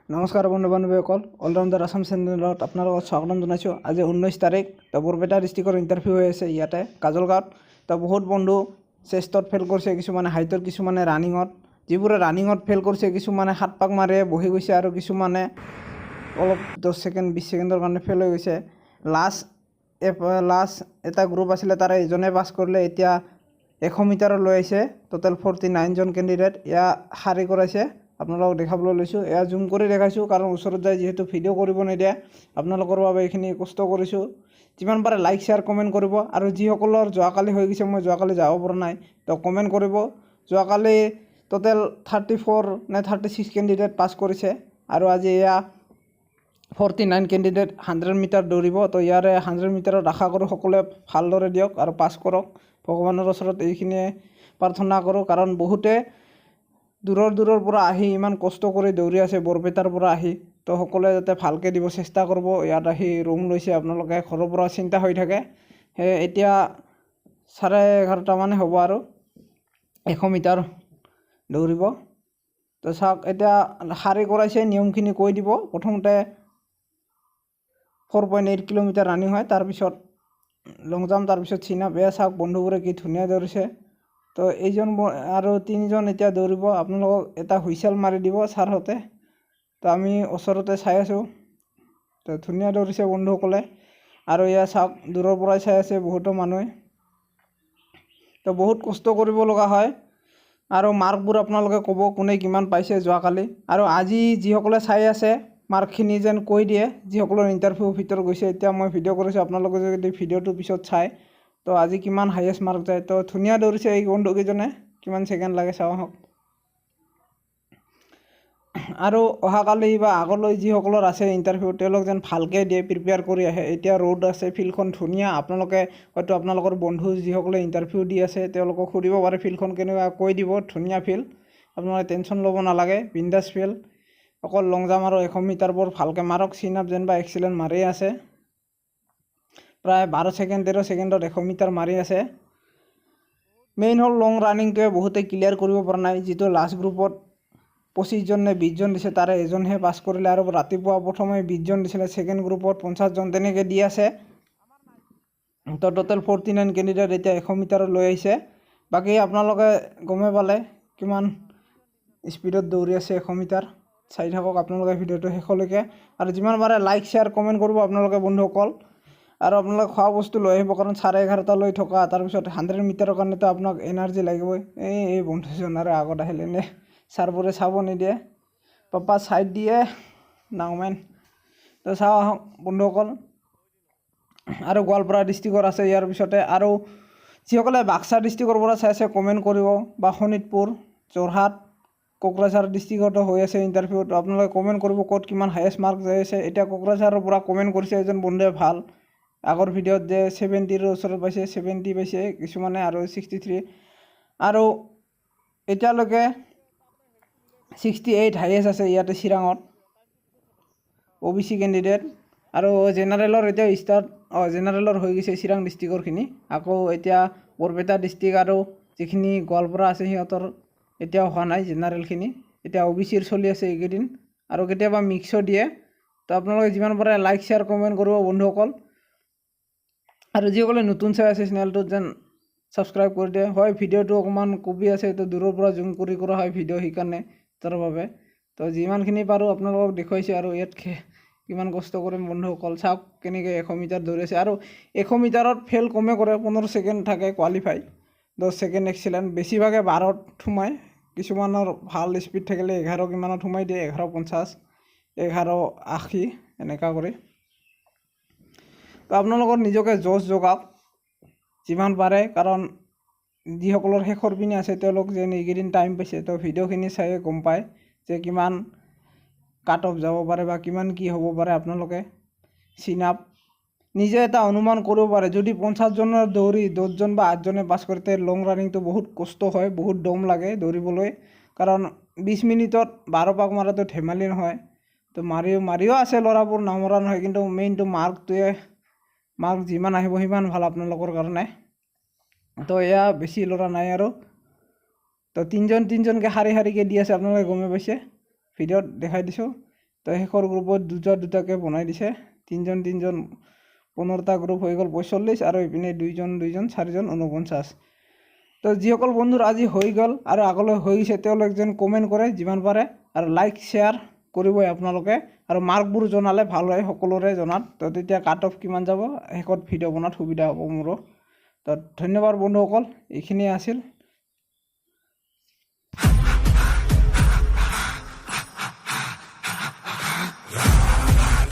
নমস্কাৰ বন্ধু বান্ধৱীসকল, অলৰাউণ্ডাৰ আসাম চেনেলত আপোনালোকক স্বাগতম জনাইছোঁ। আজি 19 তাৰিখ। তো বৰপেটা ডিষ্ট্ৰিক্টৰ ইণ্টাৰভিউ হৈ আছে ইয়াতে কাজলগাঁৱত। তো বহুত বন্ধু চেষ্টত ফেল কৰিছে, কিছুমানে হাইটত, কিছুমানে ৰানিঙত। যিবোৰে ৰানিঙত ফেল কৰিছে, কিছুমানে 7 পাক মাৰে বহি গৈছে আৰু কিছুমানে অলপ 10 ছেকেণ্ড 20 ছেকেণ্ডৰ কাৰণে ফেল হৈ গৈছে। লাষ্ট এটা গ্ৰুপ আছিলে, তাৰে এজনে পাছ কৰিলে। এতিয়া 100 মিটাৰৰ লৈ আহিছে। টোটেল 49 জন কেণ্ডিডেট এয়া শাৰী কৰাইছে। আপোনালোকক দেখাবলৈ লৈছোঁ। এয়া জুম কৰি দেখাইছোঁ কাৰণ ওচৰত যায় যিহেতু ভিডিঅ' কৰিব নিদিয়ে। আপোনালোকৰ বাবে এইখিনি কষ্ট কৰিছোঁ। যিমান পাৰে লাইক শ্বেয়াৰ কমেণ্ট কৰিব। আৰু যিসকলৰ যোৱাকালি হৈ গৈছে, মই যোৱাকালি যাব পৰা নাই, তো কমেণ্ট কৰিব। যোৱাকালি টোটেল 34 নে 36 কেণ্ডিডেট পাছ কৰিছে আৰু আজি এয়া 49 কেণ্ডিডেট 100 মিটাৰ দৌৰিব। তো ইয়াৰে 100 মিটাৰত আশা কৰোঁ সকলোৱে ভালদৰে দিয়ক আৰু পাছ কৰক। ভগৱানৰ ওচৰত এইখিনিয়ে প্ৰাৰ্থনা কৰোঁ, কাৰণ বহুতে দূৰৰ পৰা আহি ইমান কষ্ট কৰি দৌৰি আছে বৰপেটাৰ পৰা আহি। তো সকলোৱে যাতে ভালকৈ দিব চেষ্টা কৰিব। ইয়াত আহি ৰুম লৈছে, আপোনালোকে ঘৰৰ পৰা চিন্তা হৈ থাকে। এতিয়া 11:30 হ'ব আৰু 100 মিটাৰ দৌৰিব। তো চাওক, এতিয়া শাৰী কৰাইছে, নিয়মখিনি কৈ দিব। প্ৰথমতে 4.8 কিলোমিটাৰ ৰানিং হয়, তাৰপিছত লং জাম্প, তাৰপিছত চিন আপ। এয়া চাওক বন্ধুবোৰে কি ধুনীয়া দৌৰিছে। তো এইজন আৰু 3জন এতিয়া দৌৰিব। আপোনালোকক এটা হুইচেল মাৰি দিব ছাৰহঁতে। তো আমি ওচৰতে চাই আছোঁ। তো ধুনীয়া দৌৰিছে বন্ধুসকলে। আৰু এয়া চাওক, দূৰৰ পৰাই চাই আছে বহুতো মানুহে। তো বহুত কষ্ট কৰিব লগা হয়। আৰু মাৰ্কবোৰ আপোনালোকে ক'ব কোনে কিমান পাইছে যোৱাকালি। আৰু আজি যিসকলে চাই আছে মাৰ্কখিনি যেন কৈ দিয়ে, যিসকলৰ ইণ্টাৰভিউ ভিতৰত গৈছে। এতিয়া মই ভিডিঅ' কৰিছোঁ, আপোনালোকে যদি ভিডিঅ'টো পিছত চাই, তো আজি কিমান হাইয়েষ্ট মাৰ্ক যায়। তো ধুনীয়া দৌৰিছে এই বন্ধুকেইজনে। কিমান ছেকেণ্ড লাগে চাওঁ আহক। আৰু অহাকালি বা আগলৈ যিসকলৰ আছে ইণ্টাৰভিউ, তেওঁলোক যেন ভালকৈ দিয়ে, প্ৰিপেয়াৰ কৰি আহে। এতিয়া ৰ'দ আছে, ফিল্ডখন ধুনীয়া। আপোনালোকে হয়তো আপোনালোকৰ বন্ধু যিসকলে ইণ্টাৰভিউ দি আছে তেওঁলোকক সুধিব পাৰে ফিল্ডখন কেনেকুৱা, কৈ দিব। ধুনীয়া ফিল্ড, আপোনালোকে টেনশ্যন ল'ব নালাগে, বিন্দাছ ফিল্ড। অকল লং জাম্প আৰু 100 মিটাৰবোৰ ভালকৈ মাৰক। চিন আপ যেনিবা এক্সিলেণ্ট মাৰি আছে, প্ৰায় 12 ছেকেণ্ড 13 ছেকেণ্ডত 100 মিটাৰ মাৰি আছে। মেইন হ'ল লং ৰানিংটোৱে বহুতে ক্লিয়াৰ কৰিব পৰা নাই। যিটো লাষ্ট গ্ৰুপত 25 জন নে 20 জন দিছে, তাৰে এজনহে পাছ কৰিলে। আৰু ৰাতিপুৱা প্ৰথমে 20 জন দিছিলে, ছেকেণ্ড গ্ৰুপত 50 জন তেনেকৈ দি আছে। তো টোটেল 49 কেণ্ডিডেট এতিয়া 100 মিটাৰত লৈ আহিছে। বাকী আপোনালোকে গমে পালে কিমান স্পীডত দৌৰি আছে 100 মিটাৰ। চাই থাকক আপোনালোকে ভিডিঅ'টো শেষলৈকে। আৰু যিমান পাৰে লাইক শ্বেয়াৰ কমেণ্ট কৰিব আপোনালোকে বন্ধুসকল। আৰু আপোনালোকে খোৱা বস্তু লৈ আহিব, কাৰণ 11:30 লৈ থকা। তাৰপিছত 100 মিটাৰৰ কাৰণেতো আপোনাক এনাৰ্জি লাগিবই। এই বন্ধুজন আৰু আগত আহিলে নে, ছাৰবোৰে চাব নিদিয়ে, পাপা ছাইড দিয়ে নাওমেন। তো চাওঁ আহক বন্ধুসকল। আৰু গোৱালপাৰা ডিষ্ট্ৰিক্টৰ আছে ইয়াৰ পিছতে। আৰু যিসকলে বাক্সা ডিষ্ট্ৰিক্টৰ পৰা চাই আছে কমেণ্ট কৰিব, বা শোণিতপুৰ, যোৰহাট, কোকৰাঝাৰ ডিষ্ট্ৰিক্টতো হৈ আছে ইণ্টাৰভিউত। আপোনালোকে কমেণ্ট কৰিব ক'ত কিমান হাইয়েষ্ট মাৰ্ক যাই আছে। এতিয়া কোকৰাঝাৰৰ পৰা কমেণ্ট কৰিছে এজন বন্ধুৱে, ভাল। আগৰ ভিডিঅ'ত যে 70ৰ ওচৰত পাইছে, 70 পাইছে কিছুমানে, আৰু 63। আৰু এতিয়ালৈকে 68 হাইয়েষ্ট আছে ইয়াতে চিৰাঙত OBC কেণ্ডিডেট। আৰু জেনেৰেলৰ এতিয়া জেনেৰেলৰ হৈ গৈছে চিৰাং ডিষ্ট্ৰিক্টৰখিনি। আকৌ এতিয়া বৰপেটা ডিষ্ট্ৰিক্ট আৰু যিখিনি গোৱালপাৰা আছে সিহঁতৰ এতিয়াও হোৱা নাই জেনেৰেলখিনি। এতিয়া OBCৰ চলি আছে এইকেইদিন, আৰু কেতিয়াবা মিক্সো দিয়ে। তো আপোনালোকে যিমান পাৰে লাইক শ্বেয়াৰ কমেণ্ট কৰিব বন্ধুসকল। আৰু যিসকলে নতুন চাই আছে চেনেলটোত যেন ছাবস্ক্ৰাইব কৰি দিয়ে। হয়, ভিডিঅ'টো অকণমান কপি আছে, তো দূৰৰ পৰা জুম কৰি কৰা হয় ভিডিঅ' সেইকাৰণে, তাৰ বাবে। তো যিমানখিনি পাৰোঁ আপোনালোকক দেখুৱাইছোঁ। আৰু ইয়াত কিমান কষ্ট কৰিম বন্ধুসকল। চাওক কেনেকৈ 100 মিটাৰ দৌৰি আছে। আৰু 100 মিটাৰত ফেল কমে কৰে, 15 ছেকেণ্ড থাকে কোৱালিফাই, 10 ছেকেণ্ড এক্সিলেণ্ট। বেছিভাগে 12ত সোমায়, কিছুমানৰ ভাল স্পীড থাকিলে 11 কিমানত সোমাই দিয়ে, 11:50, 11:80 এনেকুৱা কৰি। তো আপোনালোকৰ নিজকে জোচ জগাওক যিমান পাৰে, কাৰণ যিসকলৰ শেষৰ পিনে আছে তেওঁলোক যেন এইকেইদিন টাইম পাইছে। তো ভিডিঅ'খিনি চাই গম পায় যে কিমান কাট অফ যাব পাৰে বা কিমান কি হ'ব পাৰে। আপোনালোকে চিন আপ নিজে এটা অনুমান কৰিব পাৰে। যদি 50 জনৰ দৌৰি 10জন বা 8জনে পাছ কৰে, লং ৰানিংটো বহুত কষ্ট হয়, বহুত দম লাগে দৌৰিবলৈ। কাৰণ 20 মিনিটত 12 পাক মাৰাটো ধেমালি নহয়। তো মাৰিও আছে ল'ৰাবোৰ, নমৰা নহয়। কিন্তু মেইনটো মাৰ্ক যিমান আহিব সিমান ভাল আপোনালোকৰ কাৰণে। তো এয়া বেছি ল'ৰা নাই আৰু। তো তিনজনকৈ শাৰীকৈ দি আছে, আপোনালোকে গমে পাইছে, ভিডিঅ'ত দেখাই দিছোঁ। তো শেষৰ গ্ৰুপত দুটাকৈ বনাই দিছে, তিনিজন 15টা গ্ৰুপ হৈ গ'ল 45, আৰু এইপিনে 2জন 4জন 49। তো যিসকল বন্ধুৰ আজি হৈ গ'ল আৰু আগলৈ হৈ গৈছে তেওঁলোক যেন কমেণ্ট কৰে যিমান পাৰে, আৰু লাইক শ্বেয়াৰ কৰিবই আপোনালোকে, আৰু মাৰ্কবোৰ জনালে ভাল হয় সকলোৰে জনাত। তো তেতিয়া কাট অফ কিমান যাব শেষত ভিডিঅ' বনোৱাত সুবিধা হ'ব মোৰো। তো ধন্যবাদ বন্ধুসকল, এইখিনিয়ে আছিল।